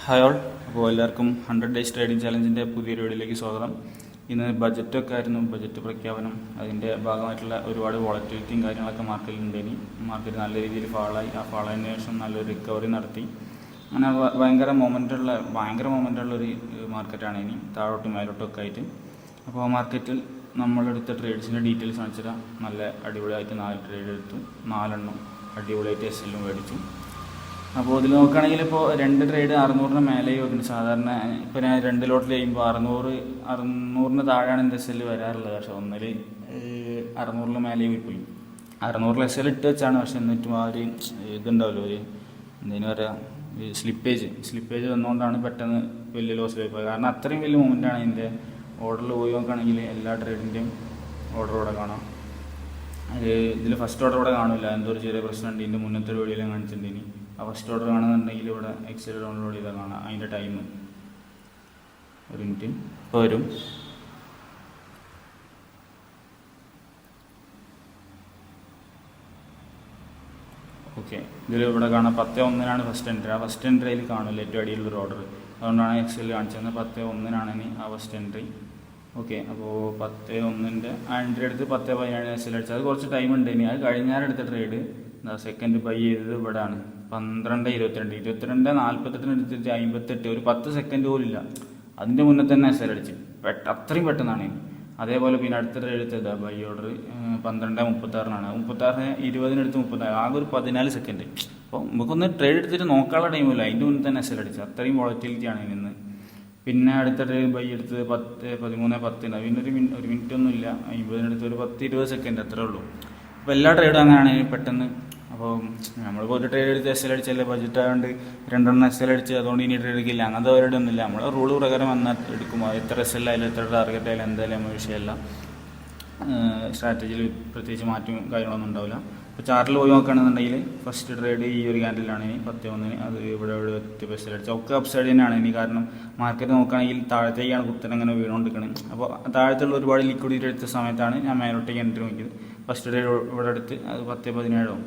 Hi all. അപ്പോൾ എല്ലാവർക്കും 100 days trading ചലഞ്ചിൻ്റെ പുതിയൊരു വീഡിയോയിലേക്ക് സ്വാഗതം. ഇന്ന് ബജറ്റൊക്കെ ആയിരുന്നു, ബജറ്റ് പ്രഖ്യാപനം. അതിൻ്റെ ഭാഗമായിട്ടുള്ള ഒരുപാട് വോളറ്റിലിറ്റിയും കാര്യങ്ങളൊക്കെ മാർക്കറ്റിലുണ്ട്. ഇനി മാർക്കറ്റ് നല്ല രീതിയിൽ ഫാളായി. ആ ഫാളായതിനു ശേഷം നല്ലൊരു റിക്കവറി നടത്തി. അങ്ങനെ ഭയങ്കര മൊമെൻ്റുള്ള ഒരു മാർക്കറ്റാണ് ഇനി താഴോട്ടും മേലോട്ടൊക്കെ ആയിട്ട്. അപ്പോൾ ആ മാർക്കറ്റിൽ നമ്മളെടുത്ത ട്രേഡ്സിൻ്റെ ഡീറ്റെയിൽസ് കാണിച്ചിട്ട് നല്ല അടിപൊളിയായിട്ട് 4 ട്രേഡ് എടുത്തു. 4 അടിപൊളിയായിട്ട് എസ്-എല്ലും മേടിച്ചു. അപ്പോൾ ഇതിൽ നോക്കുകയാണെങ്കിൽ ഇപ്പോൾ 2 ട്രേഡ് 600-ന് മേലെ വെക്കുന്നത്. സാധാരണ ഇപ്പോൾ ഞാൻ 2 ലോട്ടിൽ ചെയ്യുമ്പോൾ 600-ന് താഴെയാണ് എൻ്റെ എസ്-എൽ വരാറുള്ളത്. പക്ഷേ ഒന്നിൽ 600-ന് മേലെ പോയി 600-ൽ എസ്-എൽ ഇട്ട് വെച്ചാണ്. പക്ഷേ എന്നിട്ടും ആ ഒരു ഇതുണ്ടാവില്ല, ഒരു എന്തെങ്കിലും പറയുക സ്ലിപ്പേജ് വന്നുകൊണ്ടാണ് പെട്ടെന്ന് വലിയ ലോസിലായി പോയത്. കാരണം അത്രയും വലിയ മൂവ്മെൻറ്റാണ് ഇതിൻ്റെ. ഓർഡറിൽ പോയി നോക്കുകയാണെങ്കിൽ എല്ലാ ട്രേഡിൻ്റെയും ഓർഡർ ഇവിടെ കാണാം. ഇതിൽ ഫസ്റ്റ് ഓർഡർ ഇവിടെ കാണില്ല, എന്തോ ഒരു ചെറിയ പ്രശ്നമുണ്ട്. ഇതിൻ്റെ മുന്നത്തെ ഒരു വീഡിയോയിലും കാണിച്ചിട്ടുണ്ട്. ഇനി ആ ഫസ്റ്റ് ഓർഡർ കാണുന്നുണ്ടെങ്കിൽ ഇവിടെ എക്സൽ ഡൗൺലോഡ് ചെയ്താൽ കാണാം. അതിൻ്റെ ടൈം ഒരു മിനിറ്റ് ഇപ്പോൾ വരും. ഓക്കെ, ഇതിൽ ഇവിടെ കാണാം 10/1-നാണ് ഫസ്റ്റ് എൻട്രി. ആ ഫസ്റ്റ് എൻട്രിയിൽ കാണില്ല ഏറ്റവും അടിയിലുള്ളൊരു ഓർഡർ. അതുകൊണ്ടാണ് എക്സൽ കാണിച്ചത്. 10/1-നാണ് ഇനി ആ ഫസ്റ്റ് എൻട്രി. ഓക്കെ, അപ്പോൾ 10/1-ൻ്റെ ആ എൻട്രി എടുത്ത് 10/17 എസ്-എൽ അടിച്ചത്. അത് കുറച്ച് ടൈം ഉണ്ട്. ഇനി അത് കഴിഞ്ഞാലെടുത്ത ട്രേഡ് സെക്കൻഡ് ബൈ ചെയ്തത് ഇവിടെ ആണ്. 12:22 22:48 എടുത്തിട്ട് 58, ഒരു 10 സെക്കൻഡ് പോലും ഇല്ല. അതിൻ്റെ മുന്നേ തന്നെ എസ്-എൽ അടിച്ച് അത്രയും പെട്ടെന്നാണ് ഇനി. അതേപോലെ പിന്നെ അടുത്ത ട്രേഡ് എടുത്തത് ബൈ ഓർഡർ 12:36-നാണ്. 36:20 എടുത്ത് 36, ആകെ ഒരു 14 സെക്കൻഡ്. അപ്പോൾ നമുക്കൊന്ന് ട്രേഡ് എടുത്തിട്ട് നോക്കാനുള്ള ടൈമില്ല, അതിൻ്റെ മുന്നേ തന്നെ എസ്-എൽ അടിച്ച്. അത്രയും വോളറ്റിലിറ്റിയാണ് ഇന്ന്. പിന്നെ അടുത്ത ട്രേഡ് ബൈ എടുത്ത് 13:10. പിന്നെ ഒരു മിനിറ്റ് ഒന്നും ഇല്ല, 50-ന് എടുത്ത് ഒരു 10-20 സെക്കൻഡ് അത്രേ ഉള്ളൂ. അപ്പോൾ എല്ലാ ട്രേഡും അങ്ങനെയാണ് പെട്ടെന്ന്. അപ്പോൾ നമ്മളിപ്പോൾ ഒരു ട്രേഡ് എടുത്ത് എസ്-എൽ അടിച്ചല്ലേ, ബജറ്റ് ആയതുകൊണ്ട് 2 എസ്-എൽ അടിച്ച് അതുകൊണ്ട് ഇനി ട്രേഡ് എടുക്കില്ല, അങ്ങനത്തെ പരിപാടി ഒന്നുമില്ല. നമ്മൾ റൂൾ പ്രകാരം വന്നാൽ എടുക്കും. എത്ര എസ്-എൽ ആയാലും എത്ര ടാർഗറ്റ് ആയാലും എന്തായാലും നമ്മൾ വിഷയമല്ല. സ്ട്രാറ്റജിയിൽ പ്രത്യേകിച്ച് മാറ്റവും കാര്യങ്ങളൊന്നും ഉണ്ടാവില്ല. ഇപ്പോൾ ചാർട്ടിൽ പോയി നോക്കുകയാണെന്നുണ്ടെങ്കിൽ ഫസ്റ്റ് ട്രേഡ് ഈ ഒരു ക്യാൻഡിലാണ് ഇനി 10/1-ന്. അത് ഇവിടെ എസ്-എൽ അടിച്ച ഒക്കെ അപ്സൈഡ് തന്നെയാണ് ഇനി. കാരണം മാർക്കറ്റ് നോക്കുകയാണെങ്കിൽ താഴത്തേക്കാണ് കുത്തനെ അങ്ങനെ വീണുകൊണ്ടിരിക്കുന്നത്. അപ്പോൾ താഴത്തുള്ള ഒരുപാട് ലിക്വിഡിറ്റി എടുത്ത സമയത്താണ് ഞാൻ മേലോട്ടേക്ക് എൻട്രി നോക്കിയത്. ഫസ്റ്റ് ട്രേഡ് ഇവിടെ എടുത്ത് അത് 10/17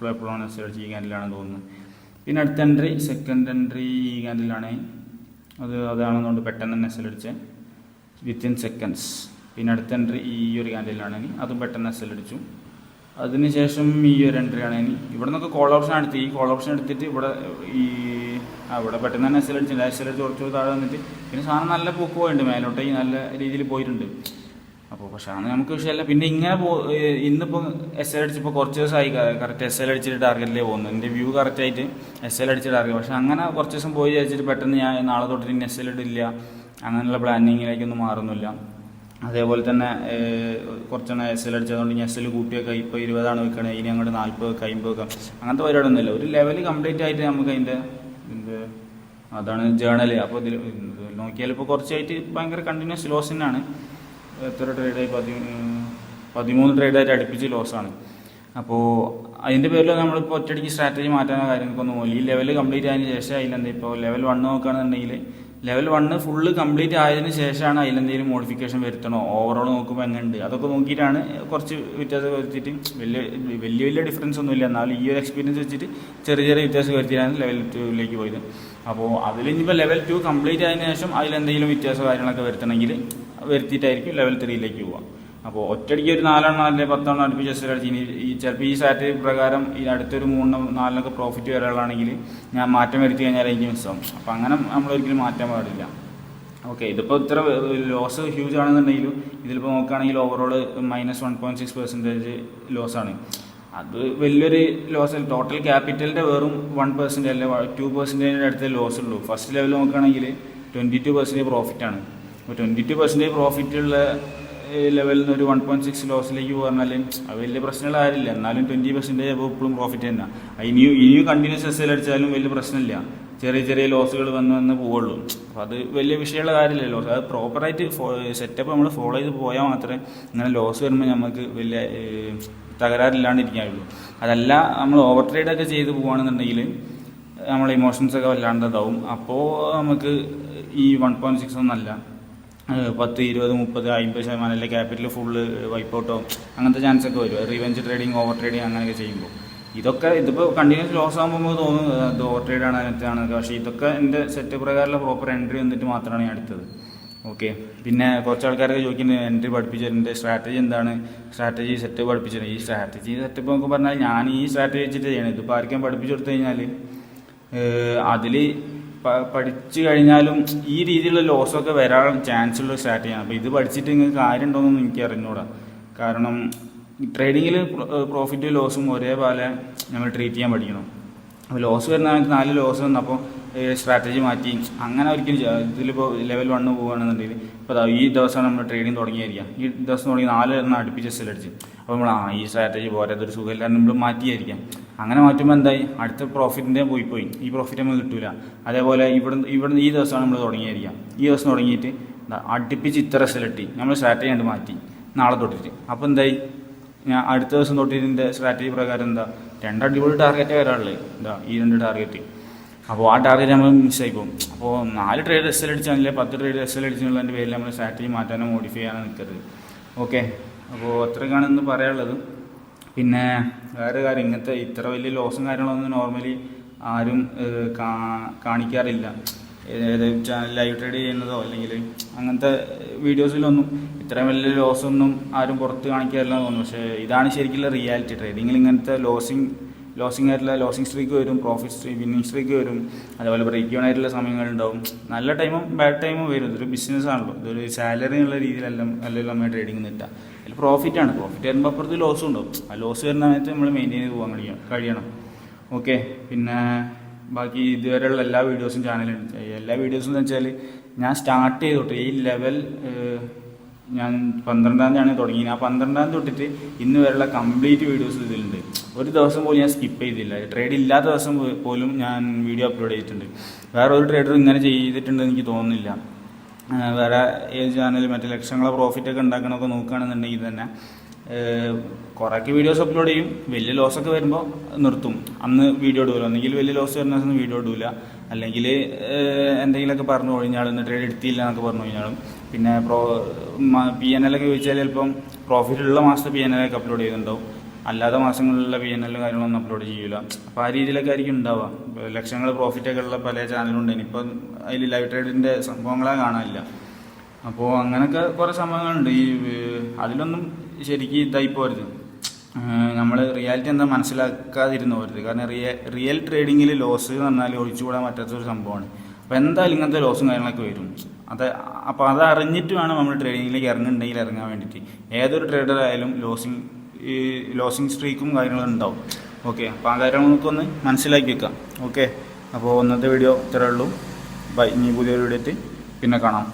എപ്പോഴാണ് എസ്-എൽ അടിച്ച് ഈ ക്യാൻഡിലാണെന്ന് തോന്നുന്നത്. പിന്നെ അടുത്ത എൻട്രി സെക്കൻഡ് എൻട്രി ഈ ക്യാൻഡിലാണ്. അതാണെന്നുകൊണ്ട് പെട്ടെന്ന് തന്നെ എസ്-എൽ അടിച്ചത് വിത്തിൻ സെക്കൻഡ്സ്. പിന്നെ അടുത്ത എൻട്രി ഈ ഒരു ക്യാൻഡിലാണ് ഇനി, അതും പെട്ടെന്ന് എസ്-എൽ അടിച്ചു. അതിനുശേഷം ഈ ഒരു എൻട്രിയാണ് ഇനി. ഇവിടെ നിന്നൊക്കെ കോൾ ഓപ്ഷൻ എടുത്ത് ഈ കോൾ ഓപ്ഷൻ എടുത്തിട്ട് ഇവിടെ ഇവിടെ പെട്ടെന്ന് തന്നെ എസ്-എൽ അടിച്ചില്ല. എസ്-എൽ അടിച്ച് കുറച്ച് താഴെ വന്നിട്ട് പിന്നെ സാധനം നല്ല പൂക്ക് പോയിട്ടുണ്ട്, മേലോട്ടേക്ക് നല്ല രീതിയിൽ പോയിട്ടുണ്ട്. അപ്പോൾ പക്ഷേ അത് നമുക്ക് വിഷയമല്ല. പിന്നെ ഇങ്ങനെ ഇന്നിപ്പോൾ എസ്-എൽ അടിച്ചപ്പോൾ കുറച്ച് ദിവസമായി കറക്റ്റ് എസ്-എൽ അടിച്ചിട്ട് ടാർഗറ്റിലേ പോകുന്നു. എൻ്റെ വ്യൂ കറക്റ്റായിട്ട് എസ്-എൽ അടിച്ച് ടാർഗറ്റ്. പക്ഷേ അങ്ങനെ കുറച്ച് ദിവസം പോയി വിചാരിച്ചിട്ട് പെട്ടെന്ന് ഞാൻ നാളെ തൊട്ടിട്ട് ഇനി എസ്-എൽ ഇടില്ല അങ്ങനെയുള്ള പ്ലാനിങ്ങിലേക്കൊന്നും മാറുന്നില്ല. അതേപോലെ തന്നെ കുറച്ചെണ്ണം എസ്-എൽ അടിച്ചതുകൊണ്ട് ഇനി എസ്-എൽ കൂട്ടിയൊക്കെ ഇപ്പോൾ 20 വെക്കണേ, ഇനി അങ്ങോട്ട് 40 വെക്കാം, 50 വെക്കാം, അങ്ങനത്തെ പരിപാടിയൊന്നുമില്ല. ഒരു ലെവൽ കംപ്ലീറ്റ് ആയിട്ട് നമുക്ക് അതിൻ്റെ അതാണ് ജേണൽ. അപ്പോൾ ഇതിൽ നോക്കിയാൽ ഇപ്പോൾ കുറച്ചായിട്ട് ഭയങ്കര കണ്ടിന്യൂസ് ലോസ് തന്നെയാണ്. എത്ര ട്രേഡായി 13 ട്രേഡായിട്ട് അടുപ്പിച്ച് ലോസാണ്. അപ്പോൾ അതിൻ്റെ പേരിൽ നമ്മളിപ്പോൾ ഒറ്റയടിക്ക് സ്ട്രാറ്റജി മാറ്റാനോ കാര്യങ്ങൾക്കൊന്നും പോലും. ഈ ലെവൽ കംപ്ലീറ്റ് ആയതിനു ശേഷം അതിലെന്താ ഇപ്പോൾ ലെവൽ 1 നോക്കുകയാണെന്നുണ്ടെങ്കിൽ ലെവൽ 1 ഫുള്ള് കംപ്ലീറ്റ് ആയതിനു ശേഷമാണ് അതിലെന്തെങ്കിലും മോഡിഫിക്കേഷൻ വരുത്തണോ, ഓവറോൾ നോക്കുമ്പോൾ എങ്ങനെയുണ്ട് അതൊക്കെ നോക്കിയിട്ടാണ് കുറച്ച് വ്യത്യാസം വരുത്തിയിട്ട് വലിയ ഡിഫറൻസ് ഒന്നുമില്ല. എന്നാലും ഈ ഒരു എക്സ്പീരിയൻസ് വെച്ചിട്ട് ചെറിയ വ്യത്യാസം വരുത്തിയിട്ടാണ് ലെവൽ 2-ലേക്ക് പോയത്. അപ്പോൾ അതിലിനിപ്പോൾ ലെവൽ 2 കംപ്ലീറ്റ് ആയതിനു ശേഷം അതിലെന്തെങ്കിലും വ്യത്യാസം കാര്യങ്ങളൊക്കെ വരുത്തണമെങ്കിൽ വരുത്തിയിട്ടായിരിക്കും ലെവൽ 3-ലേക്ക് പോവുക. അപ്പോൾ ഒറ്റയടിക്ക് ഒരു 4 അല്ലെങ്കിൽ 10 അടുപ്പിച്ച് എസ്-എൽ അടിച്ച് ഇനി ചിലപ്പോൾ ഈ സ്ട്രാറ്റജി പ്രകാരം ഈ അടുത്തൊരു 3-4 പ്രോഫിറ്റ് വരാനാണെങ്കിൽ ഞാൻ മാറ്റം വരുത്തി കഴിഞ്ഞാൽ എനിക്ക് മിസ്സാവും. അപ്പോൾ അങ്ങനെ നമ്മളൊരിക്കലും മാറ്റാൻ പാടില്ല. ഓക്കെ, ഇതിപ്പോൾ ഇത്ര ലോസ് ഹ്യൂജ് ആണെന്നുണ്ടെങ്കിലും ഇതിലിപ്പോൾ നോക്കുകയാണെങ്കിൽ ഓവറോൾ -1.6% ലോസാണ്. അത് വലിയൊരു ലോസ്. ടോട്ടൽ ക്യാപിറ്റലിൻ്റെ വെറും 1% അല്ല 2% അടുത്ത് ലോസ് ഉള്ളൂ. ഫസ്റ്റ് ലെവൽ നോക്കുകയാണെങ്കിൽ 22% പ്രോഫിറ്റാണ്. അപ്പോൾ 22% പ്രോഫിറ്റുള്ള ലെവലിൽ നിന്ന് ഒരു 1.6 ലോസിലേക്ക് പറഞ്ഞാൽ അത് വലിയ പ്രശ്നമുള്ള കാര്യമില്ല. എന്നാലും 20% എപ്പോഴും പ്രോഫിറ്റ് തന്നെ. ഇനിയും കണ്ടിന്യൂസ് എസ്-എൽ അടിച്ചാലും വലിയ പ്രശ്നമില്ല. ചെറിയ ലോസുകൾ വന്ന് പോവുള്ളൂ. അപ്പോൾ അത് വലിയ വിഷയമുള്ള കാര്യമില്ല. ലോസ് അത് പ്രോപ്പറായിട്ട് സെറ്റപ്പ് നമ്മൾ ഫോളോ ചെയ്ത് പോയാൽ മാത്രമേ ഇങ്ങനെ ലോസ് വരുമ്പോൾ നമുക്ക് വലിയ തകരാറില്ലാണ്ടിരിക്കാനുള്ളൂ. അതല്ല നമ്മൾ ഓവർ ട്രേഡൊക്കെ ചെയ്ത് പോവുകയാണെന്നുണ്ടെങ്കിൽ നമ്മളെ ഇമോഷൻസൊക്കെ വല്ലാണ്ടതാവും. അപ്പോൾ നമുക്ക് ഈ 1.6 ഒന്നല്ല, 10, 20, 30, 50% ക്യാപിറ്റൽ ഫുള്ള് വൈപ്പ് ഔട്ടോ അങ്ങനത്തെ ചാൻസൊക്കെ വരും. റിവെഞ്ച് ട്രേഡിങ്, ഓവർ ട്രേഡിങ് അങ്ങനെയൊക്കെ ചെയ്യുമ്പോൾ ഇതിപ്പോൾ കണ്ടിന്യൂസ് ലോസ് ആകുമ്പോൾ നമുക്ക് തോന്നും ഇത് ഓവർ ട്രേഡാണ് അതിനകത്താണ്. പക്ഷേ ഇതൊക്കെ എൻ്റെ സെറ്റ് പ്രകാരമുള്ള പ്രോപ്പർ എൻട്രി വന്നിട്ട് മാത്രമാണ് ഞാൻ എടുത്തത്. ഓക്കെ. പിന്നെ കുറച്ച് ആൾക്കാരൊക്കെ ചോദിക്കുന്നത് എൻട്രി പഠിപ്പിച്ചതിൻ്റെ സ്ട്രാറ്റജി എന്താണ്, സ്ട്രാറ്റജി സെറ്റ് പഠിപ്പിച്ചത്. ഈ സ്ട്രാറ്റജി സെറ്റപ്പ് എന്നൊക്കെ പറഞ്ഞാൽ ഞാൻ ഈ സ്ട്രാറ്റജി വെച്ചിട്ട് ചെയ്യണം. ഇതിപ്പോൾ ആർക്കും പഠിപ്പിച്ചു കൊടുത്തു കഴിഞ്ഞാൽ അതിൽ പഠിച്ചു കഴിഞ്ഞാലും ഈ രീതിയിലുള്ള ലോസൊക്കെ വരാൻ ചാൻസ് ഉള്ള സ്ട്രാറ്റജിയാണ്. അപ്പോൾ ഇത് പഠിച്ചിട്ട് നിങ്ങൾക്ക് കാര്യം ഉണ്ടോയെന്നൊന്നും എനിക്ക് അറിഞ്ഞൂടാ. കാരണം ട്രേഡിങ്ങിൽ പ്രോഫിറ്റ് ലോസും ഒരേപോലെ നമ്മൾ ട്രീറ്റ് ചെയ്യാൻ പഠിക്കണം. അപ്പോൾ ലോസ് വരുന്ന 4 ലോസ് വന്നപ്പോൾ സ്ട്രാറ്റജി മാറ്റി അങ്ങനെ ഒരിക്കലും ഇതിലിപ്പോൾ ലെവൽ 1 പോകുകയാണെന്നുണ്ടെങ്കിൽ ഇപ്പോൾ ഈ ദിവസമാണ് നമ്മൾ ട്രേഡിങ് തുടങ്ങിയായിരിക്കാം. ഈ ദിവസം തുടങ്ങി 4 എണ്ണം അടുപ്പിച്ച് എസ് എൽ അടിച്ച് അപ്പോൾ നമ്മൾ ഈ സ്ട്രാറ്റജി പോരാ, അതൊരു സുഖമില്ലാതെ നമ്മൾ മാറ്റിയായിരിക്കാം. അങ്ങനെ മാറ്റുമ്പോൾ എന്തായി, അടുത്ത പ്രോഫിറ്റിൻ്റെ പോയി ഈ പ്രോഫിറ്റ് നമുക്ക് കിട്ടില്ല. അതേപോലെ ഇവിടെ ഈ ദിവസമാണ് നമ്മൾ തുടങ്ങിയായിരിക്കാം. ഈ ദിവസം തുടങ്ങിയിട്ട് അടുപ്പിച്ച് ഇത്ര എസ് എൽ ഇട്ടി നമ്മൾ സ്ട്രാറ്റജി കണ്ട് മാറ്റി നാളെ തൊട്ടിട്ട്. അപ്പോൾ എന്തായി, ഞാൻ അടുത്ത ദിവസം തൊട്ടിട്ട് സ്ട്രാറ്റജി പ്രകാരം എന്താ 2 അടിപൊളി ടാർഗറ്റ് വരാനുള്ളത്, ഈ 2 ടാർഗറ്റ്. അപ്പോൾ ആ ടാർഗറ്റ് നമ്മൾ മിസ്സായി പോകും. അപ്പോൾ 4 ട്രേഡ് എസ് എൽ അടിച്ചാൽ 10 ട്രേഡ് എസ് എൽ അടിച്ചുള്ളതിൻ്റെ പേരിൽ നമ്മൾ സ്ട്രാറ്റജി മാറ്റാനോ മോഡിഫൈ ചെയ്യാനോ നിൽക്കരുത്. ഓക്കെ. അപ്പോൾ അത്രയ്ക്കാണ് ഇന്ന് പറയാനുള്ളത്. പിന്നെ വേറെ കാര്യം, ഇങ്ങനത്തെ ഇത്ര വലിയ ലോസും കാര്യങ്ങളൊന്നും നോർമലി ആരും കാണിക്കാറില്ല. ചാനൽ ലൈവ് ട്രേഡ് ചെയ്യുന്നതോ അല്ലെങ്കിൽ അങ്ങനത്തെ വീഡിയോസിലൊന്നും ഇത്രയും വലിയ ലോസൊന്നും ആരും പുറത്ത് കാണിക്കാറില്ല എന്ന് തോന്നുന്നു. പക്ഷേ ഇതാണ് ശരിക്കുള്ള റിയാലിറ്റി. ട്രേഡിങ്ങിൽ ഇങ്ങനത്തെ ലോസിങ് ആയിട്ടുള്ള ലോസിങ് സ്ട്രീക്ക് വരും, വിന്നിങ് സ്ട്രീക്ക് വരും, അതേപോലെ ബ്രേക്ക് ഡൗൺ ആയിട്ടുള്ള സമയങ്ങളുണ്ടാവും. നല്ല ടൈമും ബാഡ് ടൈമും വരും. ഇതൊരു ബിസിനസ് ആണല്ലോ, ഇതൊരു സാലറി എന്നുള്ള രീതിയിലല്ല നമ്മൾ ട്രേഡിങ് നിൽക്കുക. അതിൽ പ്രോഫിറ്റാണ്. പ്രോഫിറ്റ് വരുമ്പോൾ അപ്പുറത്ത് ലോസും ഉണ്ടാവും. ആ ലോസ് വരുന്ന സമയത്ത് നമ്മൾ മെയിൻറ്റെയിൻ ചെയ്ത് പോകാൻ കഴിയണം. ഓക്കെ. പിന്നെ ബാക്കി ഇതുവരെയുള്ള എല്ലാ വീഡിയോസും ചാനലുണ്ട്. എല്ലാ വീഡിയോസും എന്ന് വെച്ചാൽ ഞാൻ സ്റ്റാർട്ട് ചെയ്തോട്ടെ ഈ ലെവൽ ഞാൻ 12-ാം തീയതിയാണ് തുടങ്ങിയത്. ആ 12-ാം തീയതി തൊട്ടിട്ട് ഇന്ന് വരെയുള്ള കംപ്ലീറ്റ് വീഡിയോസ് ഇതിലുണ്ട്. ഒരു ദിവസം പോലും ഞാൻ സ്കിപ്പ് ചെയ്തില്ല. ട്രേഡ് ഇല്ലാത്ത ദിവസം പോലും ഞാൻ വീഡിയോ അപ്ലോഡ് ചെയ്തിട്ടുണ്ട്. വേറെ ഒരു ട്രേഡർ ഇങ്ങനെ ചെയ്തിട്ടുണ്ടെന്ന് എനിക്ക് തോന്നുന്നില്ല. വേറെ ഏത് ചാനൽ മറ്റേ ലക്ഷങ്ങളെ പ്രോഫിറ്റൊക്കെ ഉണ്ടാക്കണമൊക്കെ നോക്കുകയാണെന്നുണ്ടെങ്കിൽ തന്നെ കുറേയൊക്കെ വീഡിയോസ് അപ്ലോഡ് ചെയ്യും. വലിയ ലോസൊക്കെ വരുമ്പോൾ നിർത്തും, അന്ന് വീഡിയോ ഇടൂല. ഒന്നെങ്കിൽ വലിയ ലോസ് വരുന്ന ദിവസം വീഡിയോ ഇടൂല, അല്ലെങ്കിൽ എന്തെങ്കിലുമൊക്കെ പറഞ്ഞു കഴിഞ്ഞാൽ ഇന്ന് ട്രേഡ് എടുത്തില്ല എന്നൊക്കെ പറഞ്ഞു കഴിഞ്ഞാലും. പിന്നെ PNL ഒക്കെ ചോദിച്ചാൽ ചിലപ്പം പ്രോഫിറ്റ് ഉള്ള മാസത്തെ PNL ഒക്കെ അപ്ലോഡ് ചെയ്തിട്ടുണ്ടാവും, അല്ലാത്ത മാസങ്ങളിലുള്ള PNL കാര്യങ്ങളൊന്നും അപ്ലോഡ് ചെയ്യില്ല. അപ്പോൾ ആ രീതിയിലൊക്കെ ആയിരിക്കും ഉണ്ടാവുക. ലക്ഷങ്ങൾ പ്രോഫിറ്റൊക്കെ ഉള്ള പല ചാനലുണ്ട്. ഇനിയിപ്പോൾ അതിൽ ലൈവ് ട്രേഡിൻ്റെ സംഭവങ്ങളെ കാണാനില്ല. അപ്പോൾ അങ്ങനെയൊക്കെ കുറേ സംഭവങ്ങളുണ്ട്. അതിലൊന്നും ശരിക്കും ഇതായി പോരുത്. നമ്മൾ റിയാലിറ്റി എന്താ മനസ്സിലാക്കാതിരുന്നു പോരുത്. കാരണം റിയൽ ട്രേഡിങ്ങിൽ ലോസ് എന്ന് പറഞ്ഞാൽ ഒഴിച്ചുകൂടാൻ പറ്റാത്തൊരു സംഭവമാണ്. അപ്പോൾ എന്തായാലും ഇങ്ങനത്തെ ലോസും കാര്യങ്ങളൊക്കെ വരും. അപ്പോൾ അത് അറിഞ്ഞിട്ട് വേണം നമ്മൾ ട്രേഡിങ്ങിലേക്ക് ഇറങ്ങുന്നുണ്ടെങ്കിൽ ഇറങ്ങാൻ വേണ്ടിയിട്ട്. ഏതൊരു ട്രേഡർ ആയാലും ലോസിങ് സ്ട്രീക്കും കാര്യങ്ങളും ഉണ്ടാവും. ഓക്കെ. അപ്പോൾ ആ കാര്യങ്ങൾ നമുക്കൊന്ന് മനസ്സിലാക്കി വെക്കാം. ഓക്കെ. അപ്പോൾ ഇന്നത്തെ വീഡിയോ ഇത്രയേ ഉള്ളൂ. ബൈ. ഇനി പുതിയൊരു വീഡിയോ എത്തി പിന്നെ കാണാം.